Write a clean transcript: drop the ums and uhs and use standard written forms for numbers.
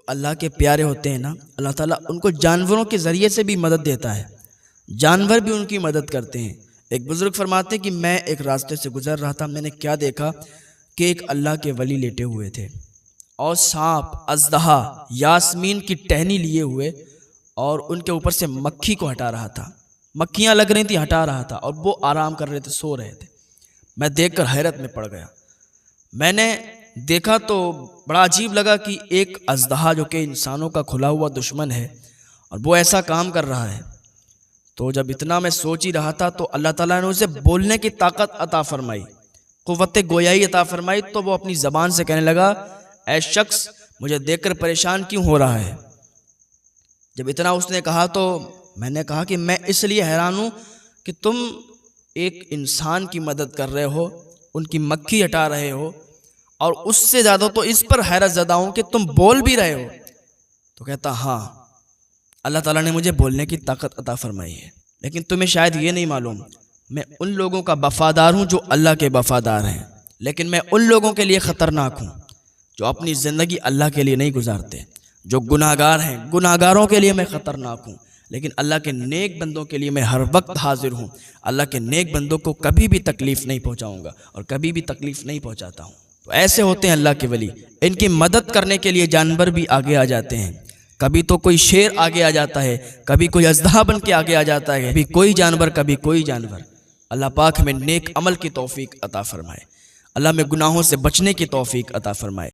اللہ کے پیارے ہوتے ہیں نا، اللہ تعالیٰ ان کو جانوروں کے ذریعے سے بھی مدد دیتا ہے، جانور بھی ان کی مدد کرتے ہیں۔ ایک بزرگ فرماتے ہیں کہ میں ایک راستے سے گزر رہا تھا، میں نے کیا دیکھا کہ ایک اللہ کے ولی لیٹے ہوئے تھے اور سانپ، اژدہا، یاسمین کی ٹہنی لیے ہوئے اور ان کے اوپر سے مکھی کو ہٹا رہا تھا، مکھیاں لگ رہی تھیں، ہٹا رہا تھا، اور وہ آرام کر رہے تھے، سو رہے تھے۔ میں دیکھ کر حیرت میں پڑ گیا۔ میں نے دیکھا تو بڑا عجیب لگا کہ ایک اژدہا جو کہ انسانوں کا کھلا ہوا دشمن ہے اور وہ ایسا کام کر رہا ہے۔ تو جب اتنا میں سوچ ہی رہا تھا تو اللہ تعالیٰ نے اسے بولنے کی طاقت عطا فرمائی، قوت گویائی عطا فرمائی، تو وہ اپنی زبان سے کہنے لگا، اے شخص مجھے دیکھ کر پریشان کیوں ہو رہا ہے؟ جب اتنا اس نے کہا تو میں نے کہا کہ میں اس لیے حیران ہوں کہ تم ایک انسان کی مدد کر رہے ہو، ان کی مکھی ہٹا رہے ہو، اور اس سے زیادہ تو اس پر حیرت زدہ ہوں کہ تم بول بھی رہے ہو۔ تو کہتا ہاں، اللہ تعالیٰ نے مجھے بولنے کی طاقت عطا فرمائی ہے، لیکن تمہیں شاید یہ نہیں معلوم، میں ان لوگوں کا وفادار ہوں جو اللہ کے وفادار ہیں، لیکن میں ان لوگوں کے لیے خطرناک ہوں جو اپنی زندگی اللہ کے لیے نہیں گزارتے، جو گناہگار ہیں، گناہگاروں کے لیے میں خطرناک ہوں، لیکن اللہ کے نیک بندوں کے لیے میں ہر وقت حاضر ہوں، اللہ کے نیک بندوں کو کبھی بھی تکلیف نہیں پہنچاؤں گا اور کبھی بھی تکلیف نہیں پہنچاتا ہوں۔ تو ایسے ہوتے ہیں اللہ کے ولی، ان کی مدد کرنے کے لیے جانور بھی آگے آ جاتے ہیں، کبھی تو کوئی شیر آگے آ جاتا ہے، کبھی کوئی اژدہا بن کے آگے آ جاتا ہے، کبھی کوئی جانور، کبھی کوئی جانور۔ اللہ پاک ہمیں نیک عمل کی توفیق عطا فرمائے، اللہ میں گناہوں سے بچنے کی توفیق عطا فرمائے۔